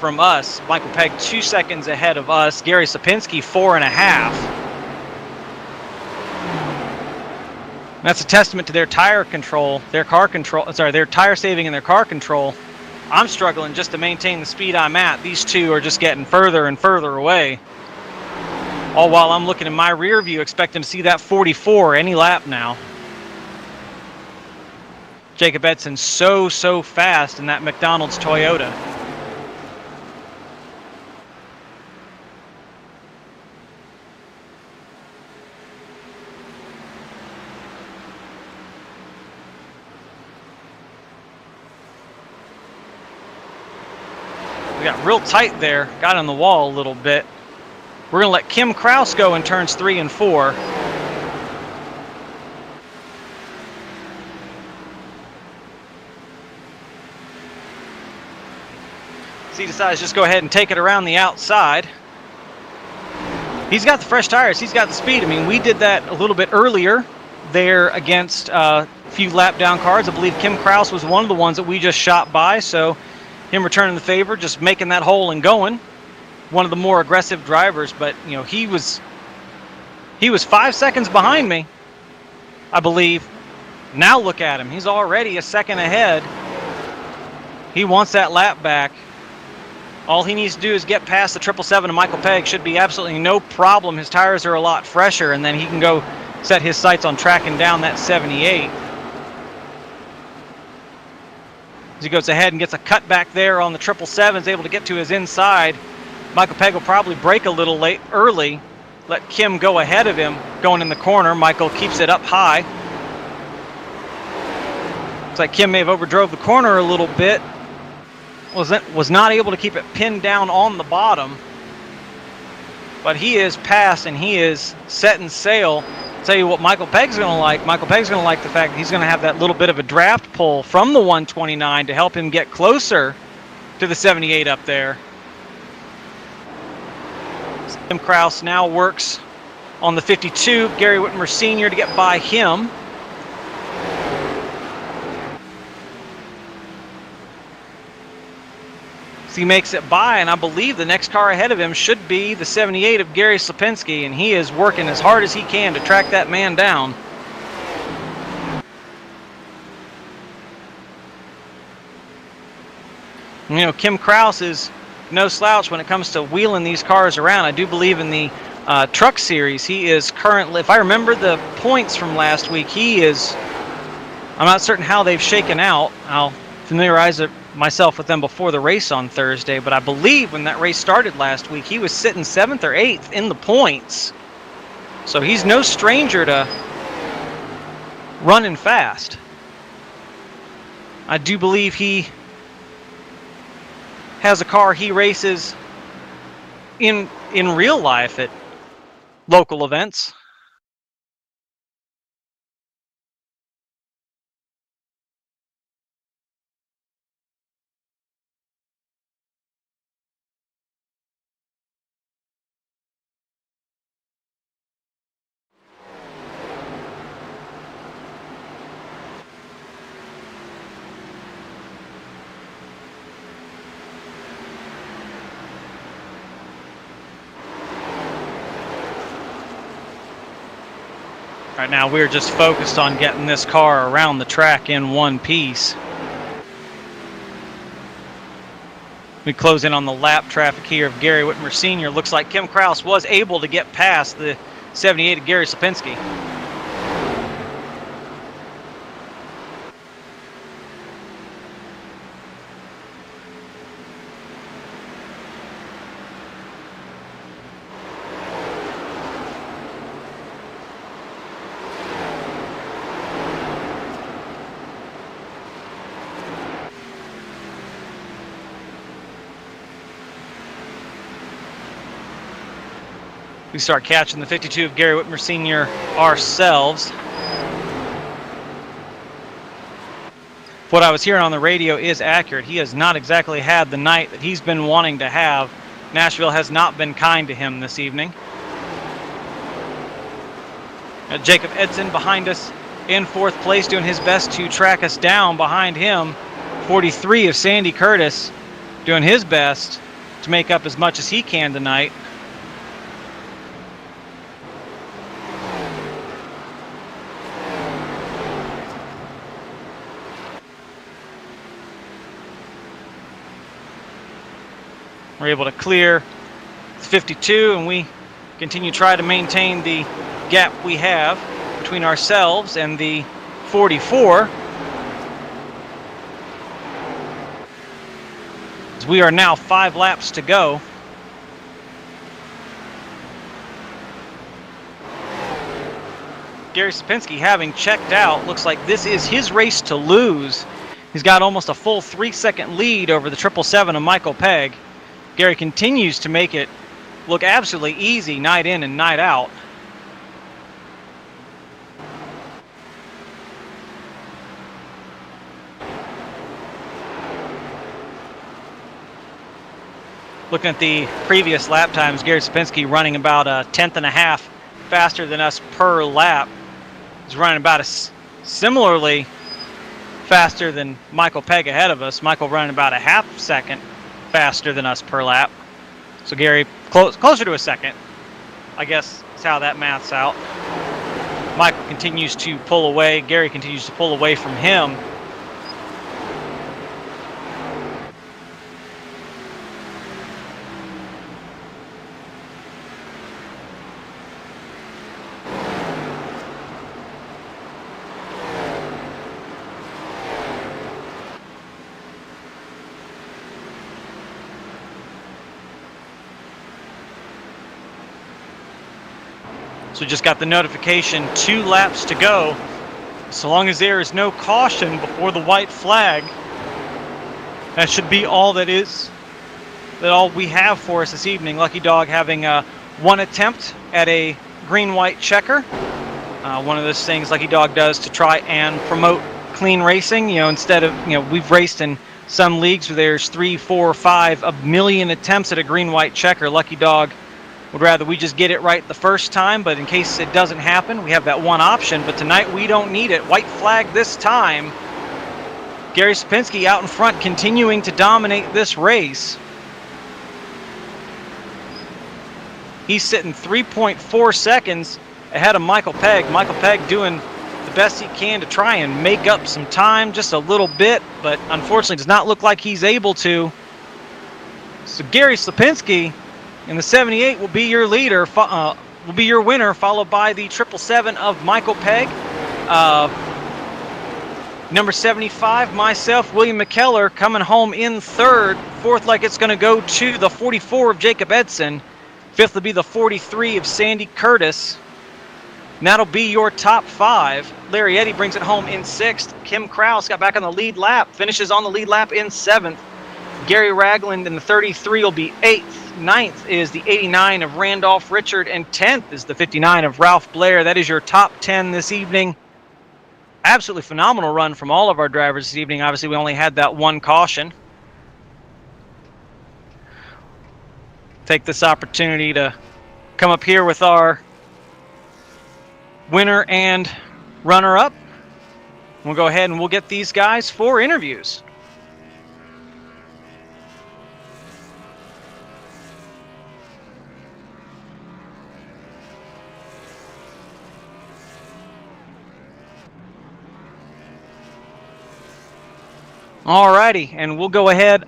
from us. Michael Pegg 2 seconds ahead of us. Gary Sapinski 4.5. That's a testament to their tire control, their tire saving and their car control. I'm struggling just to maintain the speed I'm at. These two are just getting further and further away. All while I'm looking in my rear view, expecting to see that 44 any lap now. Jacob Edson's so fast in that McDonald's Toyota. We got real tight there, got on the wall a little bit. We're going to let Kim Kraus go in turns 3 and 4. So he decides to just go ahead and take it around the outside. He's got the fresh tires, he's got the speed. I mean, we did that a little bit earlier there against a few lap down cars. I believe Kim Kraus was one of the ones that we just shot by, so him returning the favor, just making that hole and going. One of the more aggressive drivers, but he was 5 seconds behind me, I believe. Now look at him. He's already a second ahead. He wants that lap back. All he needs to do is get past the 777 and Michael Pegg. Should be absolutely no problem. His tires are a lot fresher, and then he can go set his sights on tracking down that 78. As he goes ahead and gets a cut back there on the 777, is able to get to his inside. Michael Pegg will probably brake a little early, let Kim go ahead of him going in the corner. Michael keeps it up high. Looks like Kim may have overdrove the corner a little bit. Was not able to keep it pinned down on the bottom. But he is past and he is setting sail Tell you what Michael Pegg's going to like. Michael Pegg's going to like the fact that he's going to have that little bit of a draft pull from the 129 to help him get closer to the 78 up there. Tim Kraus now works on the 52. Gary Whitmer Sr. to get by him. He makes it by, and I believe the next car ahead of him should be the 78 of Gary Slipinski, and he is working as hard as he can to track that man down. You know, Kim Kraus is no slouch when it comes to wheeling these cars around. I do believe in the truck series, he is currently, if I remember the points from last week, I'm not certain how they've shaken out. I'll familiarize myself with them before the race on Thursday, but I believe when that race started last week, he was sitting 7th or 8th in the points. So he's no stranger to running fast. I do believe he has a car he races in real life at local events. Right now we're just focused on getting this car around the track in one piece. We close in on the lap traffic here of Gary Whitmer Sr. Looks like Kim Kraus was able to get past the 78 of Gary Slipinski. We start catching the 52 of Gary Whitmer Sr. ourselves. What I was hearing on the radio is accurate. He has not exactly had the night that he's been wanting to have. Nashville has not been kind to him this evening. Jacob Edson behind us in 4th place, doing his best to track us down. Behind him, 43 of Sandy Curtis, doing his best to make up as much as he can tonight. We're able to clear 52, and we continue to try to maintain the gap we have between ourselves and the 44. As we are now 5 laps to go. Gary Slipinski, having checked out, looks like this is his race to lose. He's got almost a full 3-second lead over the 777 of Michael Pegg. Gary continues to make it look absolutely easy night in and night out. Looking at the previous lap times, Gary Slipinski running about a 1/10.5 faster than us per lap. He's running about similarly faster than Michael Pegg ahead of us. Michael running about a 1/2 second faster than us per lap. So Gary closer to a second, I guess is how that maths out. Michael continues to pull away. Gary continues to pull away from him. So just got the notification, 2 laps to go. So long as there is no caution before the white flag, that should be all all we have for us this evening. Lucky Dog having 1 attempt at a green-white checker. One of those things Lucky Dog does to try and promote clean racing. Instead of, we've raced in some leagues where there's 3, 4, 5, a million attempts at a green-white checker. Lucky Dog would rather we just get it right the first time, but in case it doesn't happen, we have that one option. But tonight we don't need it. White flag this time. Gary Sapinski out in front, continuing to dominate this race. He's sitting 3.4 seconds ahead of Michael Pegg. Michael Pegg doing the best he can to try and make up some time just a little bit, but unfortunately does not look like he's able to. So Gary Sapinski in the 78 will be your leader, will be your winner, followed by the 777 of Michael Pegg. Number 75, myself, William McKellar, coming home in third. Fourth, like it's going to go to the 44 of Jacob Edson. Fifth will be the 43 of Sandy Curtis. And that'll be your top 5. Larry Eddy brings it home in 6th. Kim Kraus got back on the lead lap, finishes on the lead lap in 7th. Gary Ragland in the 33 will be 8th. 9th is the 89 of Randolph Richard, and 10th is the 59 of Ralph Blair. That is your top 10 this evening. Absolutely phenomenal run from all of our drivers this evening. Obviously, we only had that one caution. Take this opportunity to come up here with our winner and runner-up. We'll go ahead and we'll get these guys for interviews. Alrighty, and we'll go ahead.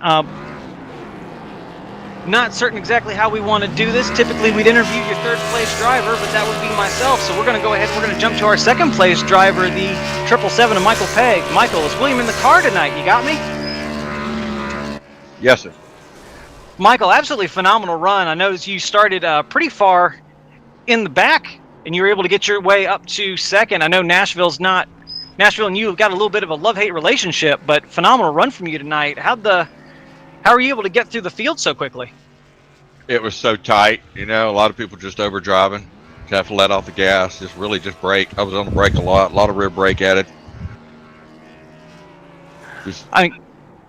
Not certain exactly how we want to do this. Typically, we'd interview your third place driver, but that would be myself. So we're going to go ahead and we're going to jump to our second place driver, the 777 of Michael Pegg. Michael, is William in the car tonight? You got me? Yes, sir. Michael, absolutely phenomenal run. I noticed you started pretty far in the back, and you were able to get your way up to second. I know Nashville and you have got a little bit of a love-hate relationship, but phenomenal run from you tonight. How are you able to get through the field so quickly? It was so tight. A lot of people just overdriving. You have to let off the gas, just brake. I was on the brake a lot of rear brake added.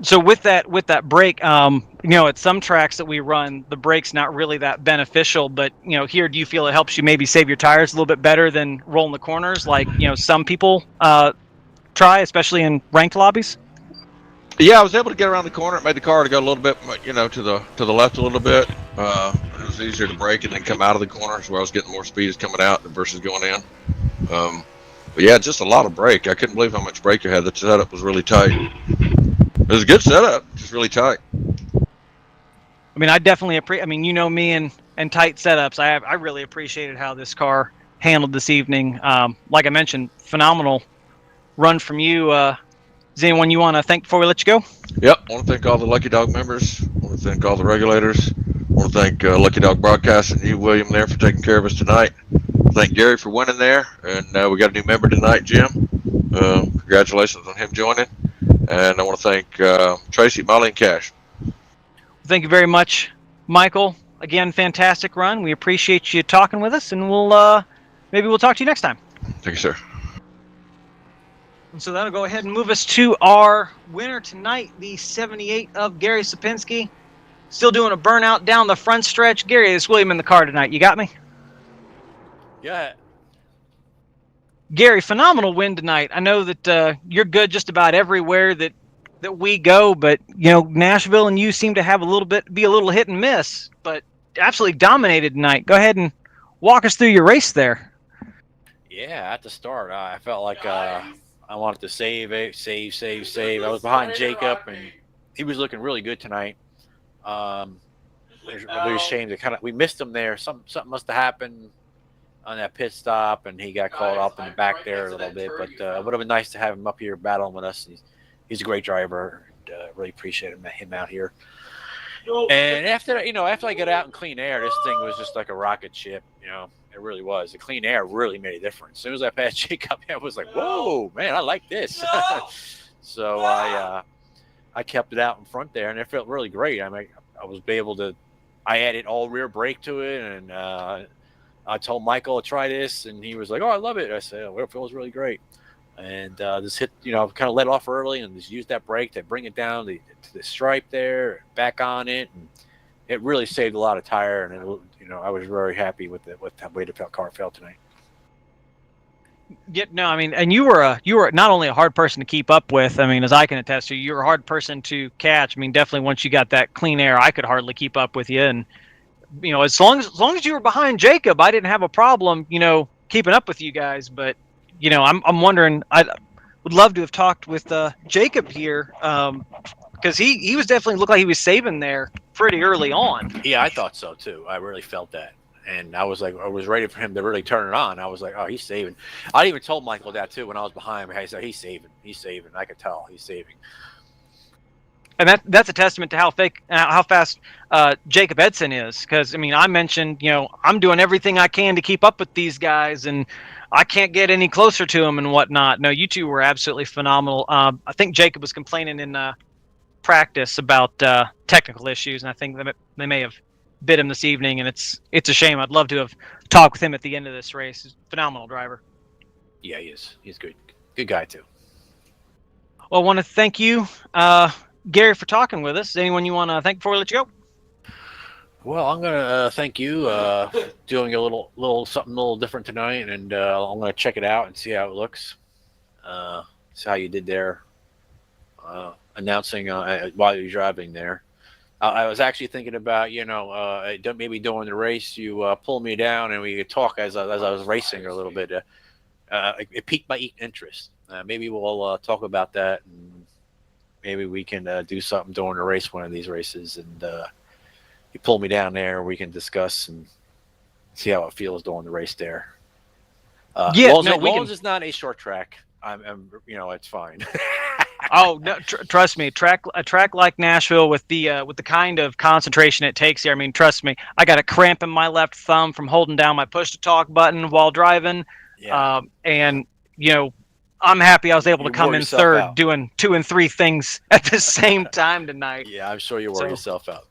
So with that brake, at some tracks that we run, the brake's not really that beneficial, but here, do you feel it helps you maybe save your tires a little bit better than rolling the corners, like some people try, especially in ranked lobbies? Yeah, I was able to get around the corner. It made the car to go a little bit, to the left a little bit. It was easier to brake and then come out of the corners where I was getting more speed coming out versus going in. But yeah, just a lot of brake. I couldn't believe how much brake you had. The setup was really tight. It was a good setup, just really tight. I definitely appreciate. Me and tight setups. I really appreciated how this car handled this evening. Like I mentioned, phenomenal run from you. Is there anyone you want to thank before we let you go? Yep. I want to thank all the Lucky Dog members. I want to thank all the regulators. I want to thank Lucky Dog Broadcasting and you, William, there for taking care of us tonight. Thank Gary for winning there. And we got a new member tonight, Jim. Congratulations on him joining. And I want to thank Tracy, Molly, and Cash. Thank you very much, Michael. Again, fantastic run. We appreciate you talking with us, and maybe we'll talk to you next time. Thank you, sir. And so that'll go ahead and move us to our winner tonight, the 78 of Gary Sapinski. Still doing a burnout down the front stretch. Gary, it's William in the car tonight. You got me? Yeah. Gary, phenomenal win tonight. I know that you're good just about everywhere that we go, but Nashville and you seem to have be a little hit and miss, but absolutely dominated tonight. Go ahead and walk us through your race there. Yeah, at the start, I felt like I wanted to save. I was behind Jacob, and he was looking really good tonight. It was really a shame that we missed him there. Something must have happened on that pit stop, and he got caught up in the back there a little bit. But it would have been nice to have him up here battling with us. He's a great driver. Really appreciate him out here. And after I got out in clean air, this thing was just like a rocket ship. It really was. The clean air really made a difference. As soon as I passed Jacob, I was like, "Whoa, man, I like this." So I kept it out in front there, and it felt really great. I was able to. I added all rear brake to it, and I told Michael to try this, and he was like, "Oh, I love it." I said, "Oh, it feels really great." And just hit, kind of let off early, and just use that brake to bring it down to the stripe there, back on it, and it really saved a lot of tire. And I was very happy with the way the car felt tonight. Yeah, no, I mean, and you were not only a hard person to keep up with. I mean, as I can attest to, you were a hard person to catch. I mean, definitely once you got that clean air, I could hardly keep up with you. And as long as you were behind Jacob, I didn't have a problem, keeping up with you guys. But I'm wondering, I would love to have talked with Jacob here, because he was definitely looked like he was saving there pretty early on. Yeah, I thought so too. I really felt that. And I was ready for him to really turn it on. I was like, oh, he's saving. I even told Michael that too when I was behind him. I said, he's saving. I could tell he's saving. And that's a testament to how fast Jacob Edson is. Because, I mean, I mentioned, I'm doing everything I can to keep up with these guys, and I can't get any closer to them and whatnot. No, you two were absolutely phenomenal. I think Jacob was complaining in practice about technical issues, and I think they may have bit him this evening, and it's a shame. I'd love to have talked with him at the end of this race. He's a phenomenal driver. Yeah, he is. He's good guy too. Well, I want to thank you, Gary, for talking with us. Is anyone you want to thank before we let you go? Well, I'm gonna thank you doing a little something a little different tonight, and I'm gonna check it out and see how it looks. See how you did there, announcing while you're driving there. I was actually thinking about, maybe during the race, you pull me down and we could talk as I was racing a little bit. It piqued my interest. Maybe we'll talk about that, and maybe we can do something during the race, one of these races, and you pull me down there, we can discuss and see how it feels during the race there. As long as it's not a short track, I'm it's fine. Oh no! Trust me, a track like Nashville with the kind of concentration it takes here. I mean, trust me, I got a cramp in my left thumb from holding down my push to talk button while driving. Yeah. And I'm happy I was able to come in third, out. Doing 2 and 3 things at the same time tonight. Yeah, I'm sure you wore yourself out.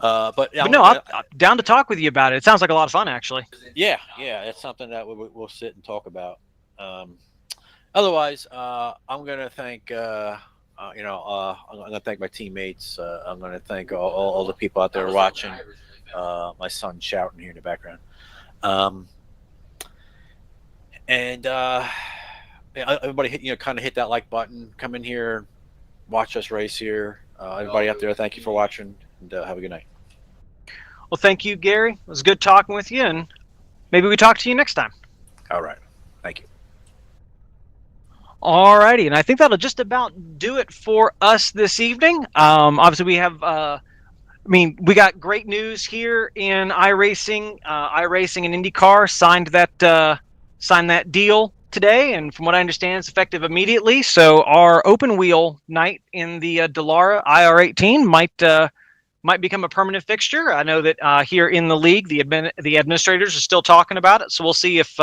But no, I'm down to talk with you about it. It sounds like a lot of fun, actually. Yeah, it's something that we'll sit and talk about. Otherwise, I'm gonna thank I'm gonna thank my teammates. I'm gonna thank all the people out there watching. My son shouting here in the background. And everybody hit that like button. Come in here, watch us race here. Everybody out there, thank you for watching, and have a good night. Well, thank you, Gary. It was good talking with you, and maybe we talk to you next time. All right. Thank you. Alrighty, and I think that'll just about do it for us this evening. Obviously, we have, we got great news here in iRacing. iRacing and IndyCar signed that deal today, and from what I understand, it's effective immediately. So our open wheel night in the Dallara IR18 might become a permanent fixture. I know that here in the league, the administrators are still talking about it, so we'll see if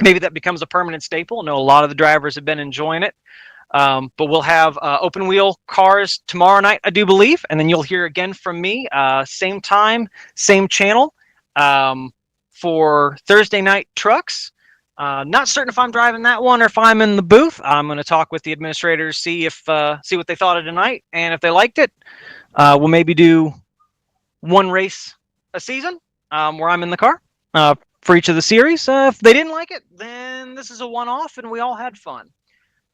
maybe that becomes a permanent staple. I know a lot of the drivers have been enjoying it. But we'll have open wheel cars tomorrow night, I do believe, and then you'll hear again from me, same time, same channel, for Thursday night trucks. Not certain if I'm driving that one or if I'm in the booth. I'm going to talk with the administrators, see what they thought of tonight, and if they liked it, we'll maybe do one race a season where I'm in the car for each of the series. If they didn't like it, then this is a one-off, and we all had fun.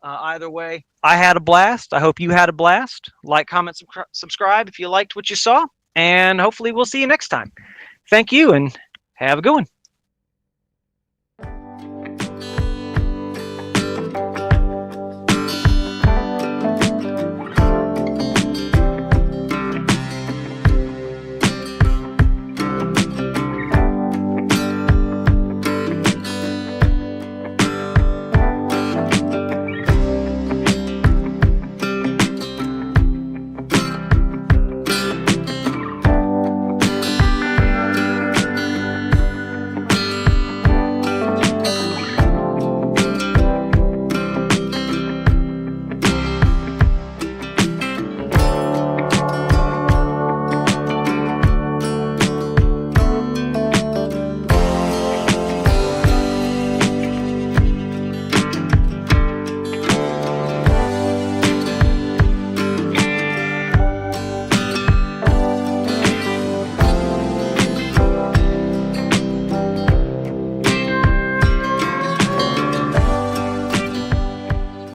Either way, I had a blast. I hope you had a blast. Like, comment, subscribe if you liked what you saw, and hopefully we'll see you next time. Thank you, and have a good one.